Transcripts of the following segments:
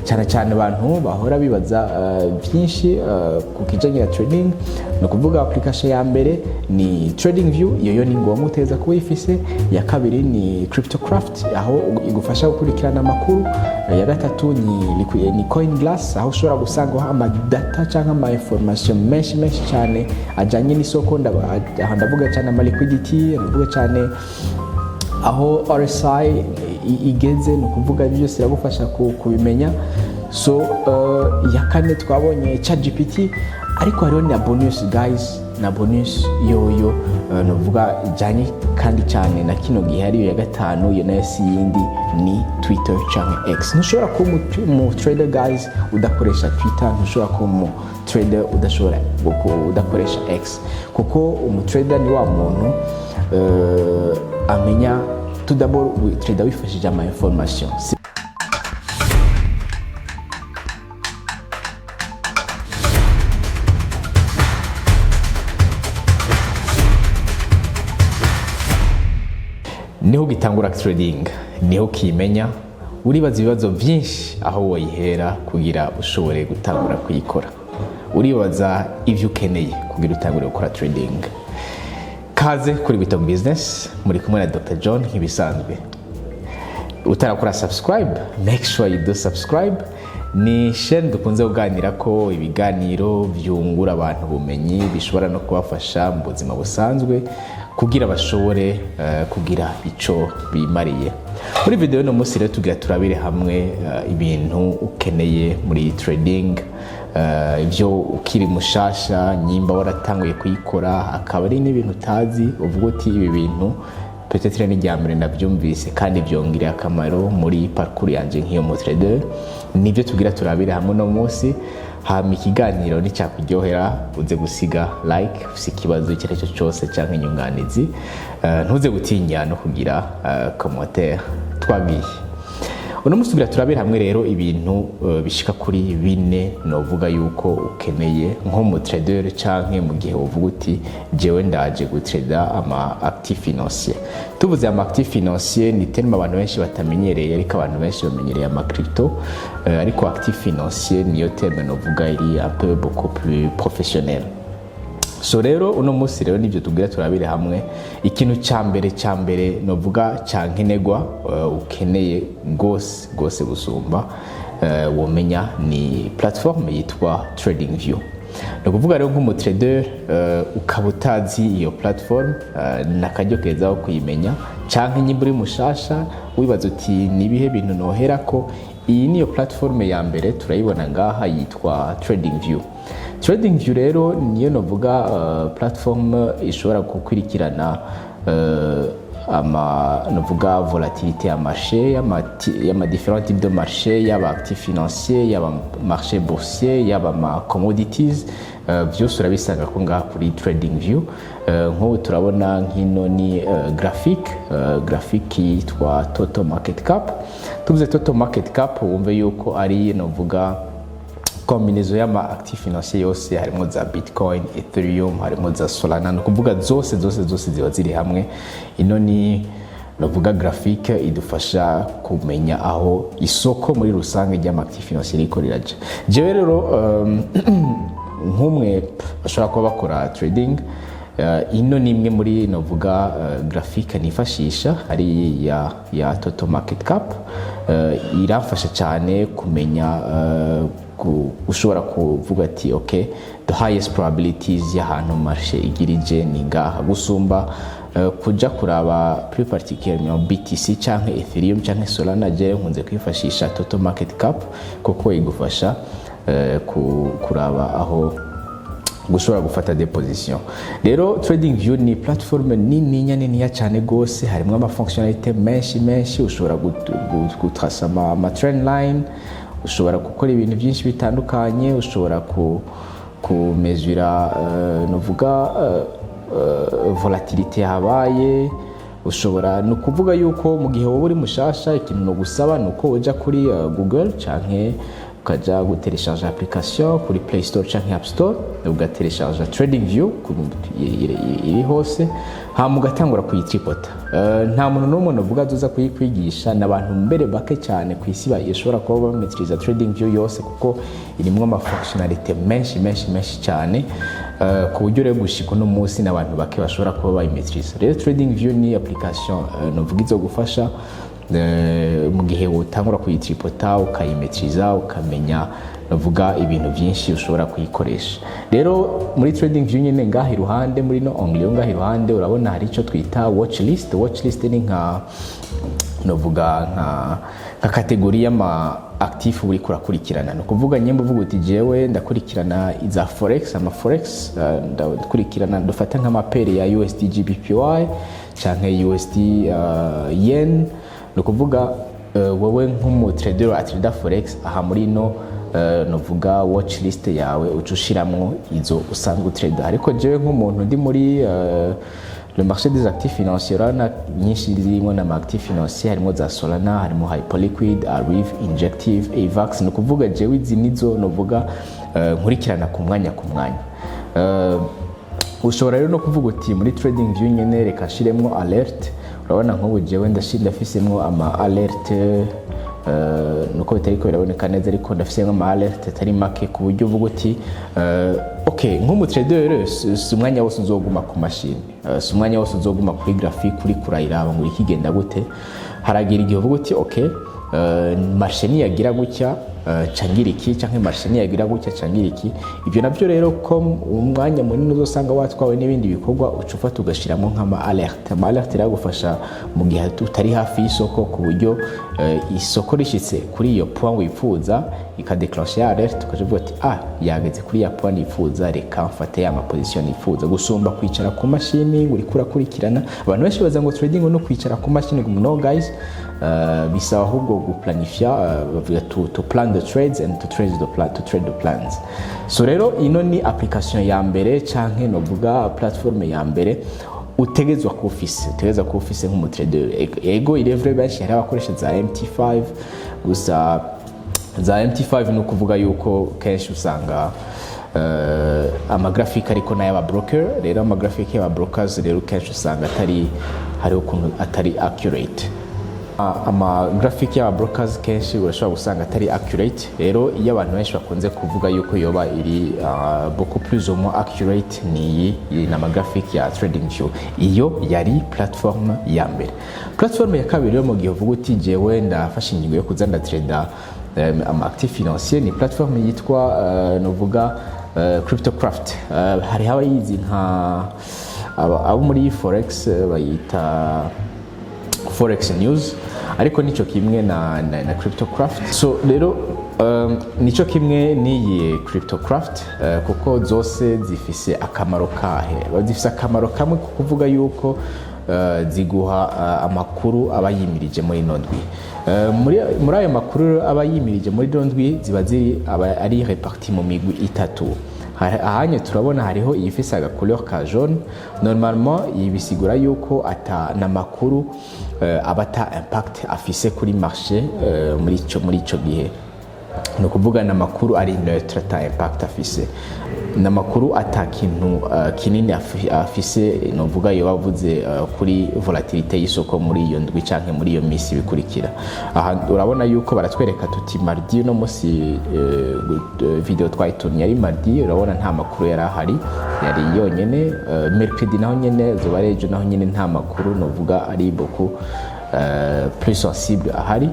cyane cyane abantu bahora bibaza byinshi ku kijanye na trading. No kuvuga application ya mbere ni TradingView, iyo ni ngombwa uteza kuba ifise. Ya kabiri ni CryptoCraft, aho igufasha gukurikirana amakuru. Ya gatatu ni CoinGlass, aho ushobora gusanga ama data cyangwa ama information menshi cyane ajanye n'isoko. Ndavuga cyane ama liquidity, ndavuga cyane aho RSI igeze, no kuvuga byose iragufasha kubimenya. So ya kane twabonye ChatGPT, ariko hariho na bonus guys, na bonus yoyo novuga ijanye kandi cyane na kino gihe. Hariyo ya gatanu, yo nayo si yindi ni Twitter cyangwa X. Ntushobora kuba mu trader guys udakoresha Twitter, ntushobora kuba mu trader udakoresha X, kuko umutrader ni wa muntu amenya tout d'abord trader wifashishije ama information. Niho gitangura trading, niho kimenya. Uribaza ibibazo byinshi aho woyihera kugira ushobore gutangura kuyikora. Uribaza ivyo ukeneye kugira utangure gukora trading. Kaze kuri Bitong Business, muri kumwe na Dr. John nk'ibisanzwe. Utarakora subscribe, make sure you do subscribe. Ni chaîne dukunze kuganira ko ibiganiro byungura abantu bumenyi bishobora no kubafasha mu buzima busanzwe kugira bashobore kugira ico bimariye. Muri video no musi rero tugira turabire hamwe ibintu ukeneye muri trading, ibyo ukiri mushasha nyimba waratanguye kuyikora akaba ari n'ibintu utazi uvuga uti ibi bintu peut-être ni ryambere navyumvise kandi byongera akamaro muri parcours yanje nk'iyo mu trader. Nibyo tugira turabire hamwe no musi. Hama ikiganiro ni cyakuryohera uze gusiga like, ufise ikibazo icyo aricyo cyose cyangwa inyunganizi, ntuze gutinya no kugira commentaire. Twagiye uno musubira turabira hamwe rero ibintu bishika kuri bine novuga yuko ukeneye nko mu trader canke mu gihe uvuga uti jewe ndaje gutrader ama actif financier. Tuvuze ama actif financier ni terme abantu benshi batamenyereye, ariko abantu benshi bamenyereye ama crypto, ariko actif financier niyo terme novuga iri un peu beaucoup plus professionnel. So rero uno musi rero nivyo tubwira turabire hamwe. Ikintu cyambere novuga cyankenegwa ukeneye gose gusumba womenya ni platform yitwa TradingView. No kuvuga rero nk'umu trader ukaba utazi iyo platform nakajyo keza aho kuyimenya, canke nyiburi mushasha wibaza uti nibihe bintu nohera ko. Iyi niyo platform ya mbere turayibona ngaha yitwa TradingView. TradingView rero niyo novuga platform ishobora gukurikirana novuga volatilité ya marché, yama différents types de marché, yaba actifs financiers, yaba marché boursier, yaba ma commodities, byose urabisanga ko ngaha kuri TradingView. Nko turabona nkino ni graphique yitwa Total Market Cap. Tuvuze Total Market Cap wumve yuko ari novuga kombinizo y'ama actifs financiers yose, harimo za Bitcoin, Ethereum, harimo za Solana, no kuvuga zose ziba ziri hamwe. Ino ni novuga graphique idufasha kumenya aho isoko muri rusange ry'ama actifs financiers riko riraje. Jewe rero nk'umwe bashobora kuba bakora trading, ino ni imwe muri novuga graphique nifashisha ari ya Total Market Cap. Irafasha cyane kumenya ushobora kuvuga ati okay, the highest probabilities y'ahantu marché igirije ni ngaha, gusumba kuja kuraba plus particulièrement BTC canke Ethereum canke Solana. Je nkunze kwifashisha Total Market Cap kuko igufasha kuraba aho gushobora gufata deposition. Rero TradingView ni platform nini cyane gose, harimo ama fonctionnalité menshi. Ushobora gutrace ama trend line, ushobora gukora ibintu byinshi bitandukanye, ushobora kumezura novuga volatilité habaye. Ushobora no kuvuga yuko mu gihe wowe uri mushasha ikintu no gusaba nuko uja kuri Google canke ukaja gutelecharge application kuri Play Store canke App Store, ugatelecharge TradingView iri hose, hama ugatangura kuyitripota. Nta muntu n'umwe novuga azoza kuyikwigisha, n'abantu mbere bake cyane ku isi bashobora kuba bametriza TradingView yose, kuko irimwo ama functionality menshi cyane, ku buryo rero gushika no munsi n'abantu bake bashobora kuba bayimetriza. Rero TradingView ni application novuga izo gufasha mu gihe utangura kuyitripota ukayimetriza, ukamenya navuga ibintu byinshi ushobora kuyikoresha. Rero muri TradingView nyine ngaha iruhande, muri no onglet ngaha iruhande urabona hari ico twita watchlist. Watchlist ni nka navuga nka kategori y'ama active uri kurakurikirana, no kuvuga nyembo uvuga uti jewe ndakurikirana iza forex, ama forex ndakurikirana, dufata nk'amapere ya USD GBPY canke USD yen, no kuvuga wowe nk'umu trader atrader forex, aha muri no novuga watch list yawe ucushiramwo izo usanzwe trader. Ariko jewe nk'umuntu ndi muri le marché des actifs financiers, na nyinshi zirimo na actifs financiers, harimo za Solana, harimo Hyperliquid, Arweave, Injective, Avax, no kuvuga jewe izi nizo novuga nkurikirana ku mwanya. Ushobora rero no kuvuga uti muri TradingView nyene reka shiremwo alert. Urabona nk'ubu jewe ndafisemwo ama alert, nuko bitariko biraboneka neza, ariko ndafisemwo ama alert atari make, ku buryo uvuga uti okay, nk'umu trader si umwanya wose uzoguma ku mashini, si umwanya wose uzoguma kuri graphic kuri kurayiraba ngo ikigenda gute. Haragira igihe uvuga uti okay, marsheni yagira gutya cangira iki, canke marsheni yagira gutya cangira iki. Ibyo navyo rero ko umwanya munini uzosanga watwawe n'ibindi bikorwa, ucufa tugashiramo nk'ama alert. Ama alert ragufasha mu gihe utari hafi y'isoko, ku buryo isoko rishitse kuri iyo point wifuza ikadeclencher alert, ukavuga ati yageze kuri ya point nifuza, reka mfate ya ma position nifuza, gusumba kwicara ku mashini uri kurakurikirana. Abantu benshi baza ngo trading no kwicara ku mashini. No guys, bisaba ahubwo guplanifya, bavuga to plan the trades and to trade the plans. So rero ino ni application ya mbere canke novuga platform ya mbere utegezwa ku office nk'umu trader. Ego irevre benshi hari abakoresha za MT5, gusa za MT5 no kuvuga yuko kenshi usanga ama graphic ariko n'aya broker. Rero ama graphic y'aba brokers rero kenshi usanga hari ukuntu atari accurate. Ama graphic y'aba brokers kenshi urashobora gusanga atari accurate. Rero iyo abantu benshi bakunze kuvuga yuko yoba iri beaucoup plus ou moins accurate ni ama graphic ya TradingView. Iyo yari platform ya mbere. Platform ya kabiri yo mu gihe uvuga uti jewe ndafashe ingingo yo kuza ndatrader ama actifs financiers, ni platform yitwa novuga Cryptocraft. Hari haba yizi nka abo muri forex bayita Forex News, ariko nico kimwe na Cryptocraft. So rero nico kimwe niyi Cryptocraft, kuko zose zifise akamaro kahe. Zifise akamaro kamwe kuvuga yuko ziguha amakuru abayimirije muri nondwi. Muri ayo makuru abayimirije muri nondwi ziba ari reparti mu migwi itatu. Ahanye turabona hariho iyifise aga couleur ka jaune. Normalement yibisigura yuko ata na makuru abata impact afise kuri marché muri ico gihe. No kuvuga na makuru ari neutre, ta impact afise. Na makuru atakintu kinini afise, no vuga yo bavuze kuri volatilité y'isoko muri iyo ndwi canke muri iyo misi bikurikira. Aha urabona yuko baratwereka tuti mardi no musi video twayitunye ari mardi, urabona nta makuru yari ahari, yari yonyene. Mercredi naho nyene zobarejo naho nyene nta makuru, no vuga ari beaucoup plus sensible ahari.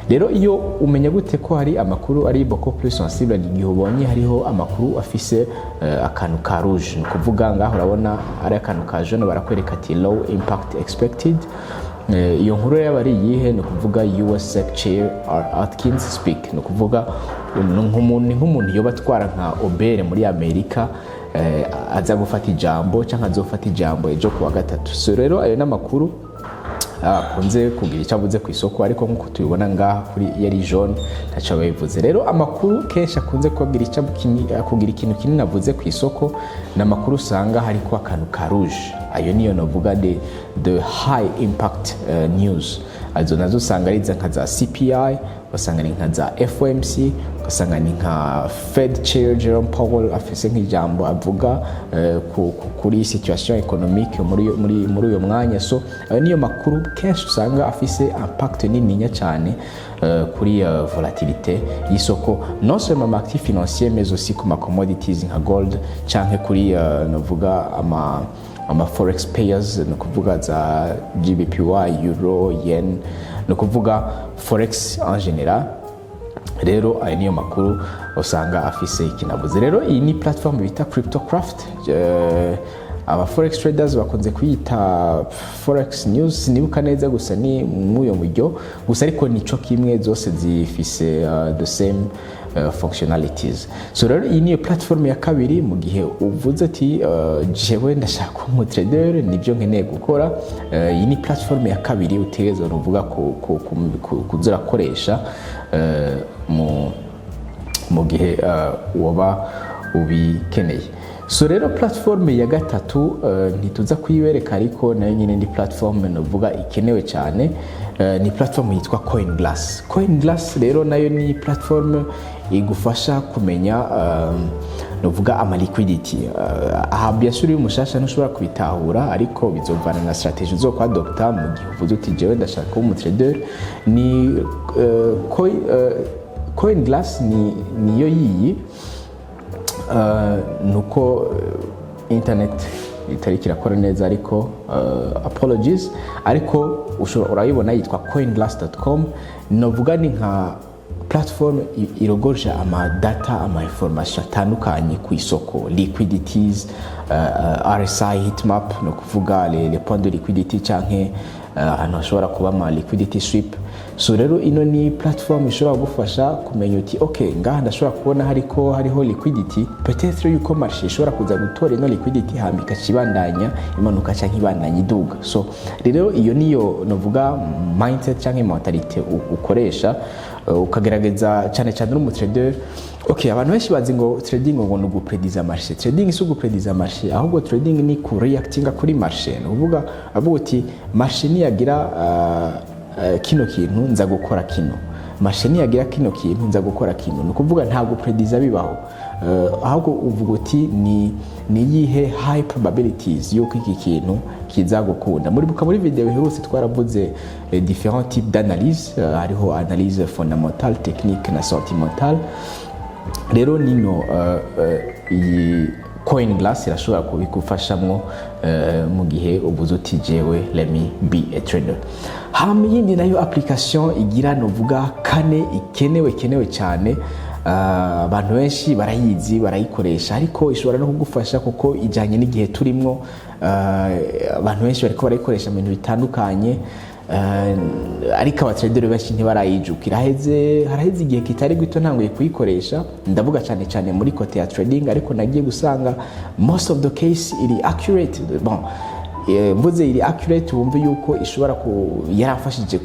Rero iyo umenya gute ko hari amakuru ari beaucoup plus sensible, igihe ubonye hariho amakuru afise akantu ka rouge, ni kuvuga ngaho urabona ari akantu ka jaune barakwereka ati low impact expected. Iyo nkuru yaba ari yihe, ni kuvuga US Sec Chair Atkins speak, ni kuvuga nk'umuntu yoba atwara nka Obere muri Amerika, aza gufata ijambo canke azofata ijambo ejo kuwa gatatu. So rero ayo n'amakuru akunze kugira icyo avuze ku isoko, ariko nk'uko tubibona ngaha kuri yari jaune ntaco bayivuze. Rero amakuru kenshi akunze kugira ikintu kinini avuze ku isoko, n'amakuru usanga hariko akantu ka rouge. Ayo niyo novuga the high impact news. azo nazo usanga ari nka za CPI, ugasanga ni nka za FOMC, ugasanga ni nka Fed Chair Jerome Powell afise nk'ijambo avuga kuri situation economique muri uyo mwanya. So niyo makuru kenshi usanga afise impact nininya cyane kuri volatilité y'isoko, non seulement ma actifs financiers mais aussi ku ma commodities nka gold canke kuri novuga ama forex pairs, no kuvuga za GBPY, euro, yen, no kuvuga forex en general. Rero ayo niyo makuru usanga afise ikinabuze. Rero iyi ni platform bita Cryptocraft, aba forex traders bakunze kuyita forex news, nibuka neza gusa ni muyo mujyo gusa, ariko nico kimwe zose zifise the same functionalities. So rero iyi niyo platform ya kabiri, mu gihe uvuze ati jewe ndashaka umu trader nibyo nkeneye gukora, iyi ni platform ya kabiri utegezwe uvuga kuzira koresha mu gihe woba ubikeneye. So rero platform ya gatatu ntituza kuyibereka, ariko nayo nyine ndi platform novuga ikenewe cyane, ni platform yitwa CoinGlass. CoinGlass rero nayo ni platform igufasha kumenya novuga ama liquidity. Aha bien sûr uyu mushasha ntushobora kubitahura, ariko bizovana na strategy zo kwa adopta mu gihe uvuze uti jewe ndashaka umu trader. Ni CoinGlass niyo yiyi nuko internet itari kirakora neza, ariko apologies, ariko urayibona yitwa coinglass.com. novuga ni nka platform irogoje ama data ama information atandukanye ku isoko, liquidities, RSI heatmap, no kuvuga les points de liquidity canke ahantu hashobora kuba ama liquidity sweep. So rero ino ni platform ishobora gufasha kumenya uti okay, ngaha ndashobora kubona hariho liquidity, peut-être yuko marché ishobora kuza gutora ino liquidity hambika kibandanya imanuka canke ibandanya iduga. So rero iyo niyo novuga mindset canke mentality ukoresha ukagerageza cyane cyane uri mu trader. Okay, abantu benshi bazi ngo trading ngo no guprediza marché. Trading si guprediza marché, ahubwo trading ni ku reactinga kuri marché. No kuvuga avuga uti marché ni yagira kino kintu nza gukora kino, marché ni yagira kino kintu nza gukora kino. No kuvuga nta guprediza bibaho, ahubwo uvuga uti ni yihe high probabilities yuko iki kintu kiza gukunda. Muri video iherutse twaravuze différents types d'analyse, hariho analyse fondamentale, technique na sentimentale. Rero nino iyi CoinGlass irashobora kubigufashamwo mu gihe ubuze uti jewe let me be a trader. Yindi nayo application igira novuga kane ikenewe cyane, abantu benshi barayizi barayikoresha, ariko ishobora no kugufasha kuko ijanye n'igihe turimwo. Abantu benshi bariko barayikoresha mu bintu bitandukanye, ariko abatrader benshi ntibarayijukira. Haraheze igihe kitari gito ntanguye kuyikoresha, ndavuga cyane muri kote ya trading, ariko nagiye gusanga most of the case iri accurate. Bon, mvuze iri accurate wumve yuko ishobora yarafashije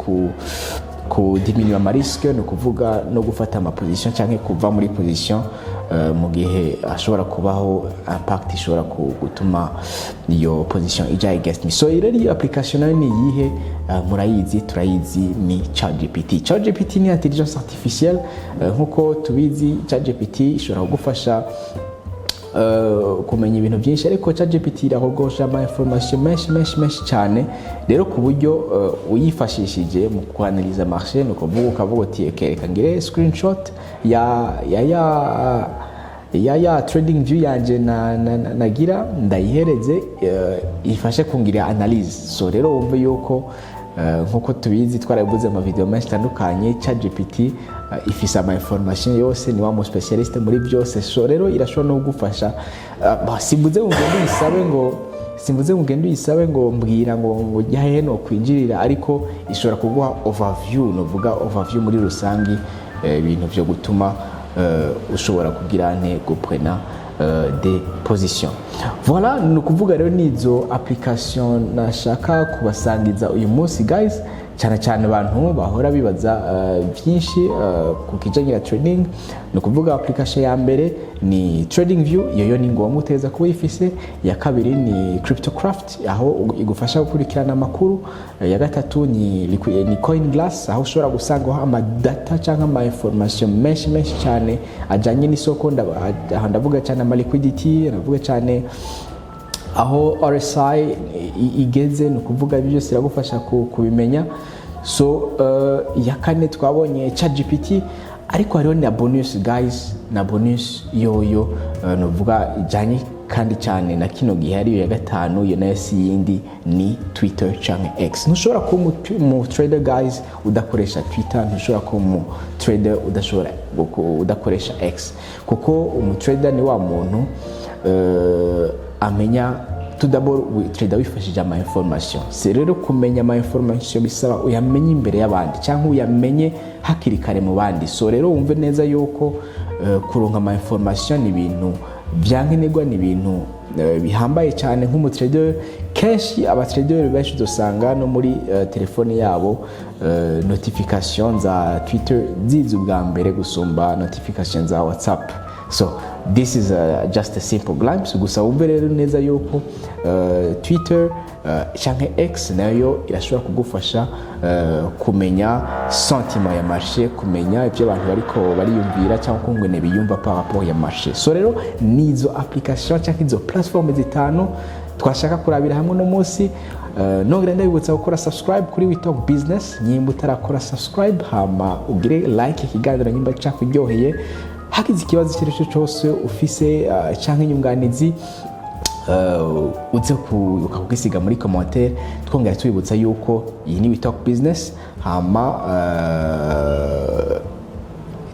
ku diminuer ama risque, no kuvuga no gufata ama position canke kuva muri position mu gihe ashobora kubaho impact ishobora gutuma iyo position ija against me. So irari application ni yihe? Murayizi, turayizi, ni ChatGPT. ChatGPT ni intelligence artificielle, nkuko tubizi ChatGPT ishobora kugufasha kumenya ibintu byinshi, ariko ChatGPT irahogosha ama information menshi cyane. Rero ku buryo uyifashishije mu kuanalyza marché, no kuvuga ukavuga uti reka ngire screenshot ya trading view yanje nagira ndayihereze ifashe kungira analyze. So rero wumve yuko nkuko tubizi twarabuze ama video menshi tandukanye, ChatGPT ifisa ama information yose, ni wa mu specialist muri byose. So rero irashobora no kugufasha. Simbuze ugende uyisabe ngo mbwira ngo yahe no kwinjirira, ariko ishobora kuguha overview, no vuga overview muri rusangi, ibintu byo gutuma ushobora kugira ne guprena des positions. Voilà, no kuvuga rero nizo application nashaka kubasangiza uyu munsi guys. cyane cyane abantu bahora bibaza byinshi ku kijanye na trading. No kuvuga application ya mbere ni TradingView, iyo ni ngombwa uteza kuba ifise. Ya kabiri ni CryptoCraft, aho igufasha gukurikirana amakuru. Ya gatatu ni CoinGlass, aho ushobora gusanga ama data cyangwa ama information menshi cyane ajanye n'isoko. Ndavuga cyane ama liquidity, ndavuga cyane aho RSI igeze, no kuvuga ibyo byose iragufasha kubimenya. So ya kane twabonye ChatGPT, ariko hariho na bonus guys, na bonus yoyo no vuga ijanye kandi cyane na kino gihe ariyo ya gatanu. Iyo nayo si yindi ni Twitter cyangwa X. Ntushobora kuba mu trader guys udakoresha Twitter, ntushobora kuba mu trader udakoresha X, kuko umutrader ni wa muntu amenya tudabor trader wifashije ama information. C'est rero kumenya ama information bisaba uyamenye imbere y'abandi cyangwa uyamenye hakiri kare mu bandi. So rero wumve neza yuko kuronka ama information ni ibintu byankenerwa, ni ibintu bihambaye cyane nk'umutrader. Kenshi abatrader benshi dosanga no muri telefone yabo notification za Twitter zizi bwa mbere gusumba notification za WhatsApp. So this is just a simple glimpse. Gusa wumve rero neza yuko Twitter cyangwa X nayo irashobora kugufasha kumenya sentiment ya marché, kumenya ibyo abantu bariko bariyumvira cyangwa kungene biyumva par rapport ya marché. So rero nizo application cyangwa izo platform zitanu twashaka kurabira hamwe no munsi. Nongera ndabibutsa gukora subscribe kuri We Talk Business. Nyimba utarakora subscribe, hama ugire like ikiganiro nyimba cyakuryoheye. Hakize ikibazo cyose cyose ufise cyangwa inyunganizi uze ukakugisiga muri commentaire. Twongera tubibutsa yuko iyi ni We Talk Business, hama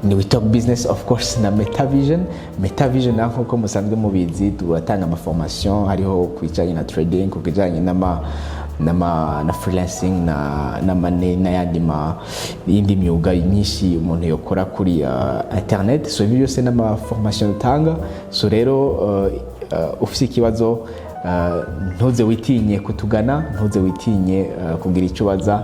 ni We Talk Business of course na MetaVision nako ko musanzwe mubizi turatanga ama formation hariho kwijanye na trading, kujanye na freelancing na yandi myuga nyinshi umuntu yokora kuri internet. So ibyo byose n'ama formation utanga. So rero ufite ikibazo ntuze witinye kutugana, ntuze witinye kugira icyo baza,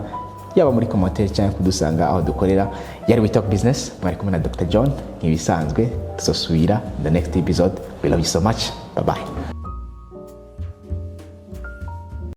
yaba muri commentaire cyangwa kudusanga aho dukorera. Yari We Talk Business, mwari kumwe na Dr. John. Nkibisanzwe tuzosubira the next episode. We love you so much. Bye bye.